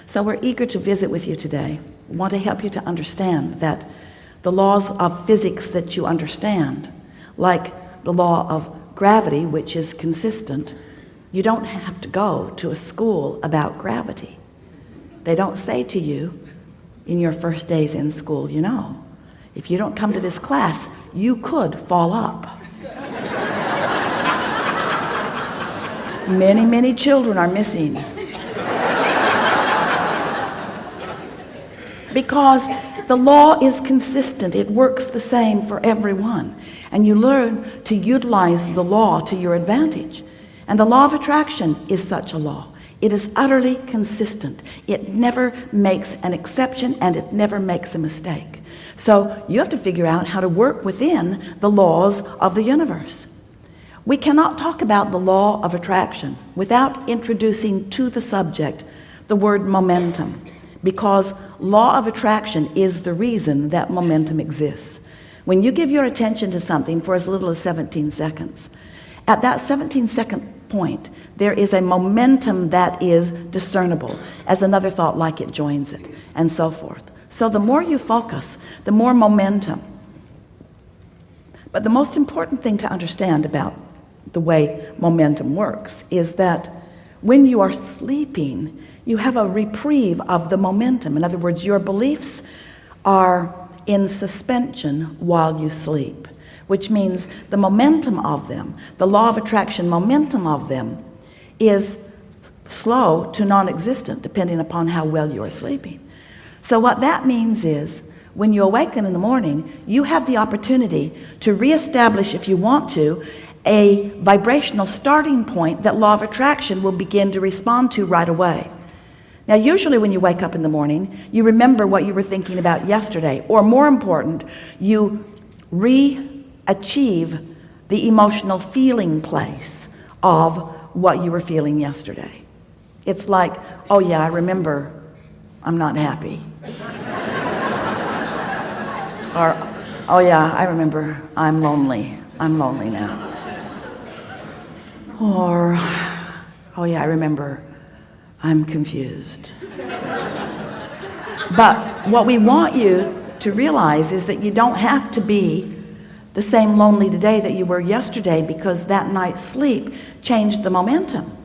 So we're eager to visit with you today. We want to help you to understand that the laws of physics that you understand, like the law of gravity, which is consistent, you don't have to go to a school about gravity. They don't say to you in your first days in school, you know, if you don't come to this class, you could fall up. Many, many children are missing. Because the law is consistent. It works the same for everyone. And you learn to utilize the law to your advantage. And the law of attraction is such a law. It is utterly consistent. It never makes an exception, and it never makes a mistake. So you have to figure out how to work within the laws of the universe. We cannot talk about the law of attraction without introducing to the subject the word momentum, because law of attraction is the reason that momentum exists. When you give your attention to something for as little as 17 seconds, at that 17-second point, there is a momentum that is discernible as another thought like it joins it, and so forth. So the more you focus, the more momentum. But the most important thing to understand about the way momentum works is that when you are sleeping, you have a reprieve of the momentum. In other words, your beliefs are in suspension while you sleep, which means the momentum of them, the law of attraction momentum of them, is slow to non-existent, depending upon how well you are sleeping. So what that means is, when you awaken in the morning, you have the opportunity to reestablish, if you want to, a vibrational starting point that law of attraction will begin to respond to right away. Now, usually when you wake up in the morning, you remember what you were thinking about yesterday, or more important, you achieve the emotional feeling place of what you were feeling yesterday. It's like, oh yeah, I remember I'm not happy. Or, oh yeah, I remember I'm lonely. I'm lonely now. Or, oh yeah, I remember I'm confused. But what we want you to realize is that you don't have to be the same lonely today that you were yesterday, because that night's sleep changed the momentum.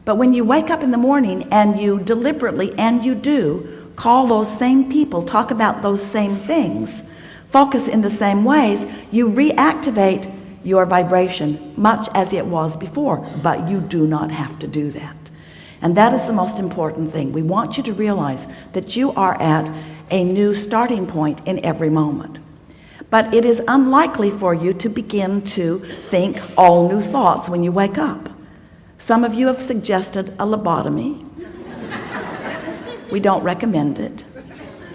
But when you wake up in the morning and you deliberately, and you do, call those same people, talk about those same things, focus in the same ways, you reactivate your vibration much as it was before, but you do not have to do that. And that is the most important thing. We want you to realize that you are at a new starting point in every moment. But it is unlikely for you to begin to think all new thoughts when you wake up. Some of you have suggested a lobotomy. We don't recommend it,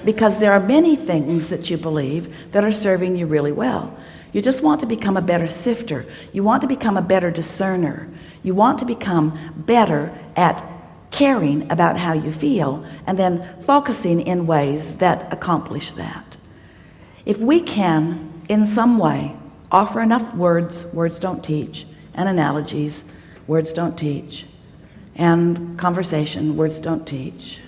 because there are many things that you believe that are serving you really well. You just want to become a better sifter. You want to become a better discerner. You want to become better at caring about how you feel, and then focusing in ways that accomplish that. If we can, in some way, offer enough words don't teach, and analogies, words don't teach, and conversation, words don't teach.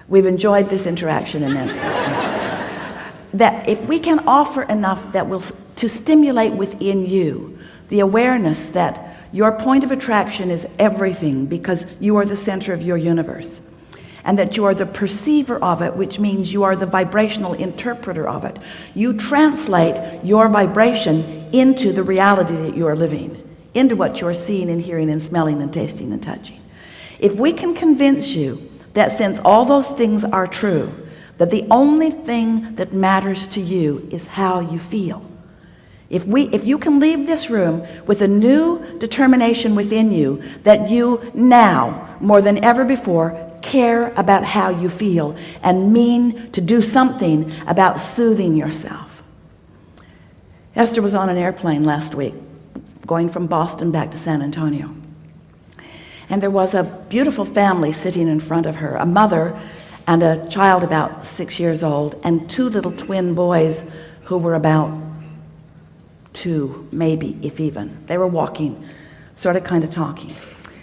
We've enjoyed this interaction immensely. That if we can offer enough that will to stimulate within you the awareness that your point of attraction is everything, because you are the center of your universe, and that you are the perceiver of it, which means you are the vibrational interpreter of it. You translate your vibration into the reality that you are living, into what you are seeing and hearing and smelling and tasting and touching. If we can convince you that since all those things are true, that the only thing that matters to you is how you feel. If you can leave this room with a new determination within you that you now, more than ever before, care about how you feel and mean to do something about soothing yourself. Esther was on an airplane last week, going from Boston back to San Antonio. And there was a beautiful family sitting in front of her, a mother and a child about 6 years old, and two little twin boys who were about 2, maybe, if even. They were walking, sort of kind of talking.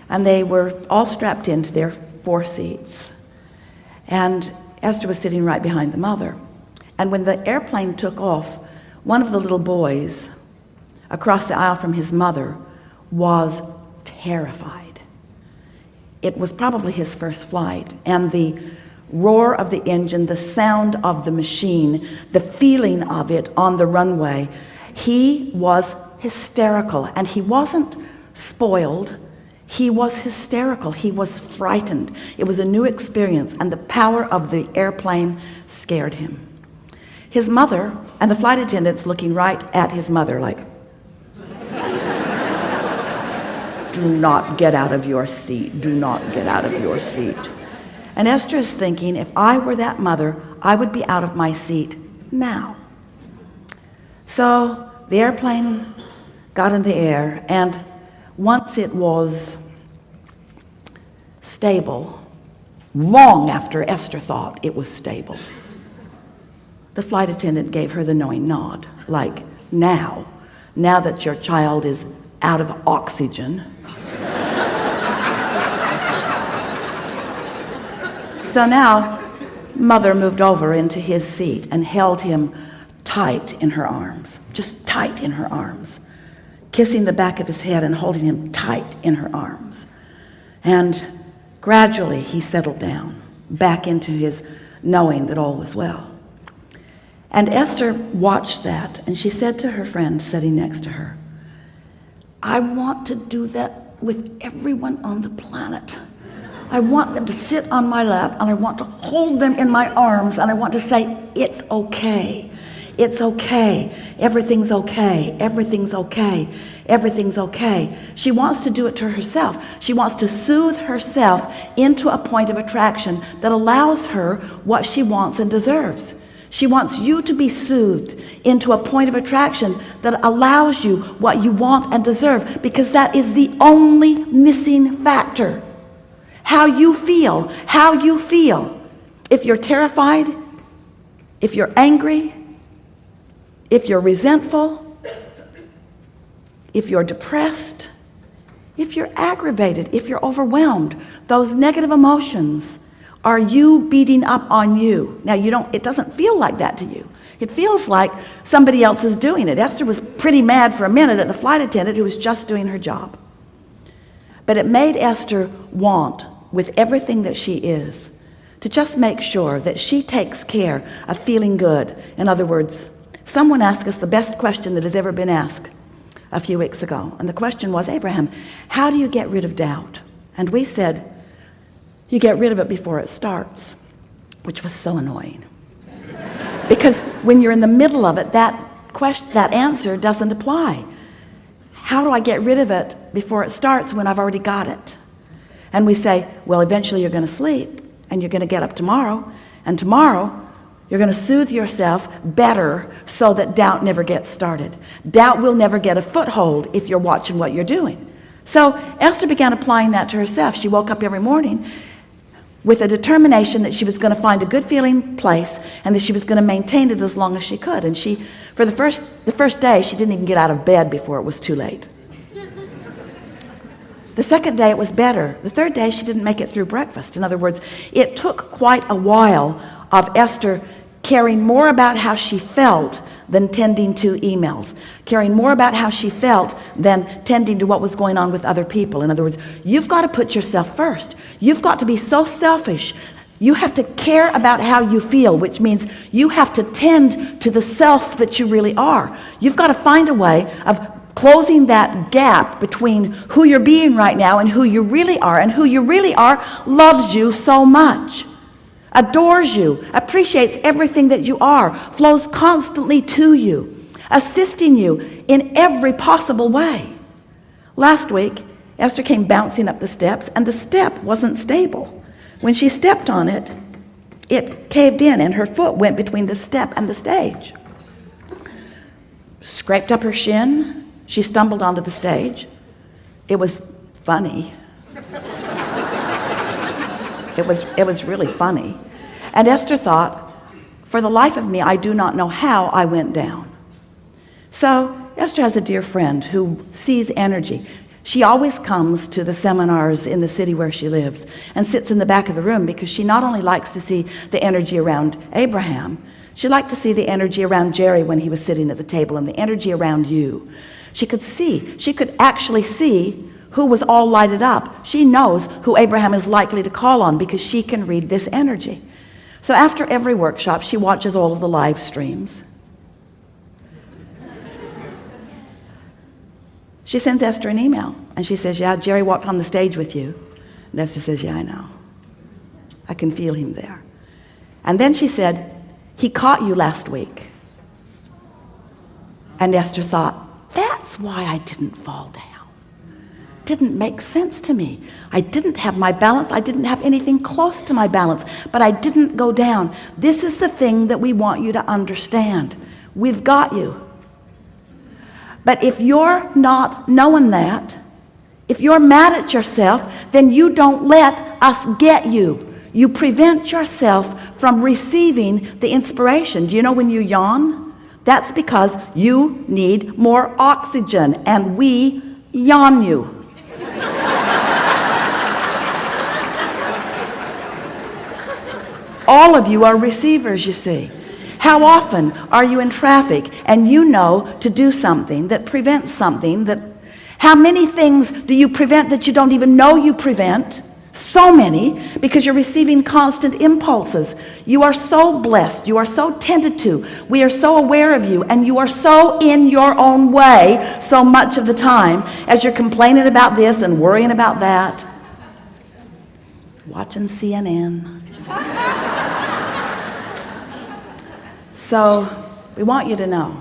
And they were all strapped into their 4 seats. And Esther was sitting right behind the mother. And when the airplane took off, one of the little boys across the aisle from his mother was terrified. It was probably his first flight, and the roar of the engine, the sound of the machine, the feeling of it on the runway, he was hysterical. And he wasn't spoiled, he was hysterical. He was frightened. It was a new experience, and the power of the airplane scared him. His mother and the flight attendants looking right at his mother like, do not get out of your seat, do not get out of your seat. And Esther is thinking, if I were that mother, I would be out of my seat now. So the airplane got in the air, and once it was stable, long after Esther thought it was stable, the flight attendant gave her the knowing nod, like, now that your child is out of oxygen. So now, mother moved over into his seat and held him tight in her arms, just tight in her arms, kissing the back of his head and holding him tight in her arms. And gradually he settled down, back into his knowing that all was well. And Esther watched that, and she said to her friend sitting next to her, I want to do that with everyone on the planet. I want them to sit on my lap, and I want to hold them in my arms, and I want to say, it's okay. It's okay. Everything's okay. Everything's okay. Everything's okay. She wants to do it to herself. She wants to soothe herself into a point of attraction that allows her what she wants and deserves. She wants you to be soothed into a point of attraction that allows you what you want and deserve, because that is the only missing factor. How you feel. If you're terrified, if you're angry, if you're resentful, if you're depressed, if you're aggravated, if you're overwhelmed, those negative emotions are you beating up on you. Now it doesn't feel like that to you. It feels like somebody else is doing it. Esther was pretty mad for a minute at the flight attendant who was just doing her job. But it made Esther want, with everything that she is, to just make sure that she takes care of feeling good. In other words, someone asked us the best question that has ever been asked a few weeks ago. And the question was, Abraham, how do you get rid of doubt? And we said, you get rid of it before it starts, which was so annoying. Because when you're in the middle of it, that answer doesn't apply. How do I get rid of it before it starts when I've already got it? And we say, well, eventually you're going to sleep, and you're going to get up tomorrow, and tomorrow you're going to soothe yourself better so that doubt never gets started. Doubt will never get a foothold if you're watching what you're doing. So Esther began applying that to herself. She woke up every morning with a determination that she was going to find a good feeling place, and that she was going to maintain it as long as she could. And she, for the first day, she didn't even get out of bed before it was too late. The second day it was better. The third day she didn't make it through breakfast. In other words, it took quite a while of Esther caring more about how she felt than tending to emails, caring more about how she felt than tending to what was going on with other people. In other words, you've got to put yourself first. You've got to be so selfish. You have to care about how you feel, which means you have to tend to the self that you really are. You've got to find a way of closing that gap between who you're being right now and who you really are. And who you really are loves you so much, adores you, appreciates everything that you are, flows constantly to you, assisting you in every possible way. Last week, Esther came bouncing up the steps, and the step wasn't stable. When she stepped on it, it caved in, and her foot went between the step and the stage. Scraped up her shin. She stumbled onto the stage. It was funny. It was really funny. And Esther thought, for the life of me, I do not know how I went down. So Esther has a dear friend who sees energy. She always comes to the seminars in the city where she lives and sits in the back of the room because she not only likes to see the energy around Abraham, she liked to see the energy around Jerry when he was sitting at the table and the energy around you. She could actually see who was all lighted up. She knows who Abraham is likely to call on because she can read this energy. So after every workshop, she watches all of the live streams. She sends Esther an email, and she says, yeah, Jerry walked on the stage with you. And Esther says, yeah, I know. I can feel him there. And then she said, he caught you last week. And Esther thought, that's why I didn't fall down. Didn't make sense to me. I didn't have my balance. I didn't have anything close to my balance, but I didn't go down. This is the thing that we want you to understand. We've got you. But if you're not knowing that, if you're mad at yourself, then you don't let us get you. You prevent yourself from receiving the inspiration. Do you know when you yawn? That's because you need more oxygen, and we yawn you. All of you are receivers, you see. How often are you in traffic and you know to do something that prevents something that... How many things do you prevent that you don't even know you prevent? So many, because you're receiving constant impulses. You are so blessed. You are so tended to. We are so aware of you, and you are so in your own way so much of the time as you're complaining about this and worrying about that. Watching CNN. So we want you to know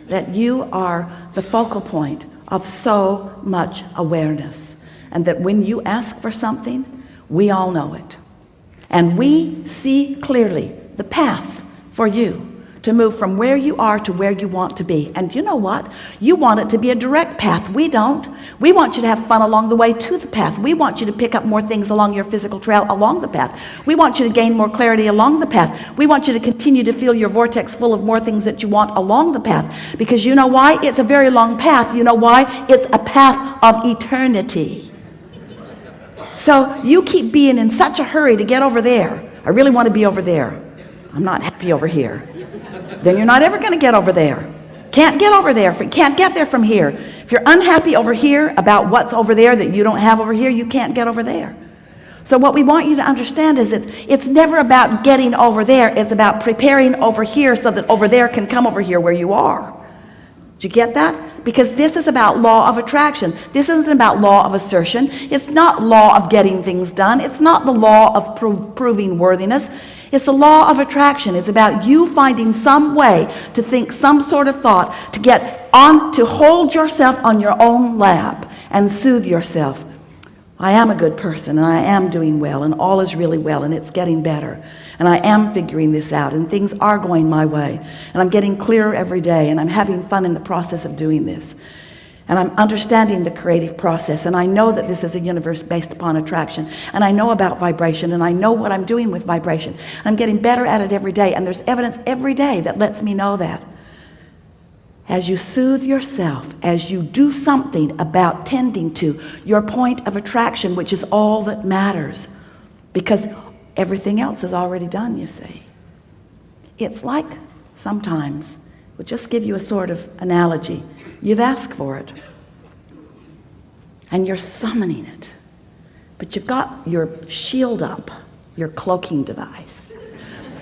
that you are the focal point of so much awareness, and that when you ask for something, we all know it. And we see clearly the path for you to move from where you are to where you want to be. And you know what? You want it to be a direct path. We don't. We want you to have fun along the way to the path. We want you to pick up more things along your physical trail along the path. We want you to gain more clarity along the path. We want you to continue to feel your vortex full of more things that you want along the path. Because you know why? It's a very long path. You know why? It's a path of eternity. So you keep being in such a hurry to get over there. I really want to be over there. I'm not happy over here. Then you're not ever going to get over there. Can't get over there. Can't get there from here. If you're unhappy over here about what's over there that you don't have over here, you can't get over there. So what we want you to understand is that it's never about getting over there. It's about preparing over here so that over there can come over here where you are. Did you get that? Because this is about law of attraction. This isn't about law of assertion. It's not law of getting things done. It's not the law of proving worthiness. It's the law of attraction. It's about you finding some way to think some sort of thought, to get on, to hold yourself on your own lap and soothe yourself. I am a good person, and I am doing well, and all is really well, and it's getting better. And I am figuring this out, and things are going my way. And I'm getting clearer every day, and I'm having fun in the process of doing this. And I'm understanding the creative process, and I know that this is a universe based upon attraction, and I know about vibration, and I know what I'm doing with vibration. I'm getting better at it every day, and there's evidence every day that lets me know that. As you soothe yourself, as you do something about tending to your point of attraction, which is all that matters, because everything else is already done, you see. It's like sometimes, we'll just give you a sort of analogy. You've asked for it, and you're summoning it, but you've got your shield up, your cloaking device.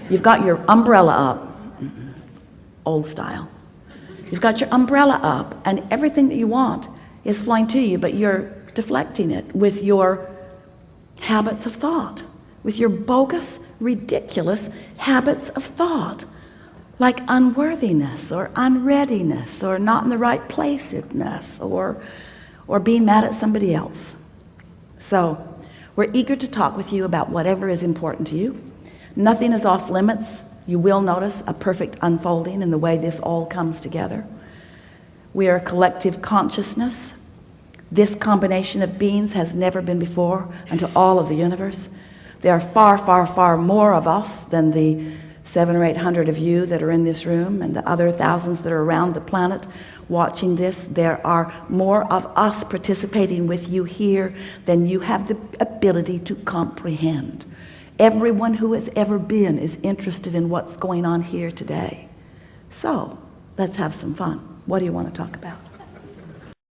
You've got your umbrella up, old style. You've got your umbrella up, and everything that you want is flying to you, but you're deflecting it with your habits of thought, with your bogus, ridiculous habits of thought. Like unworthiness or unreadiness or not in the right placeness or being mad at somebody else. So we're eager to talk with you about whatever is important to you. Nothing is off limits. You will notice a perfect unfolding in the way this all comes together. We are a collective consciousness. This combination of beings has never been before unto all of the universe. There are far, far, far more of us than the 700 or 800 of you that are in this room and the other thousands that are around the planet. watching this. There are more of us participating with you here than you have the ability to comprehend. Everyone who has ever been is interested in what's going on here today. So, let's have some fun. What do you want to talk about?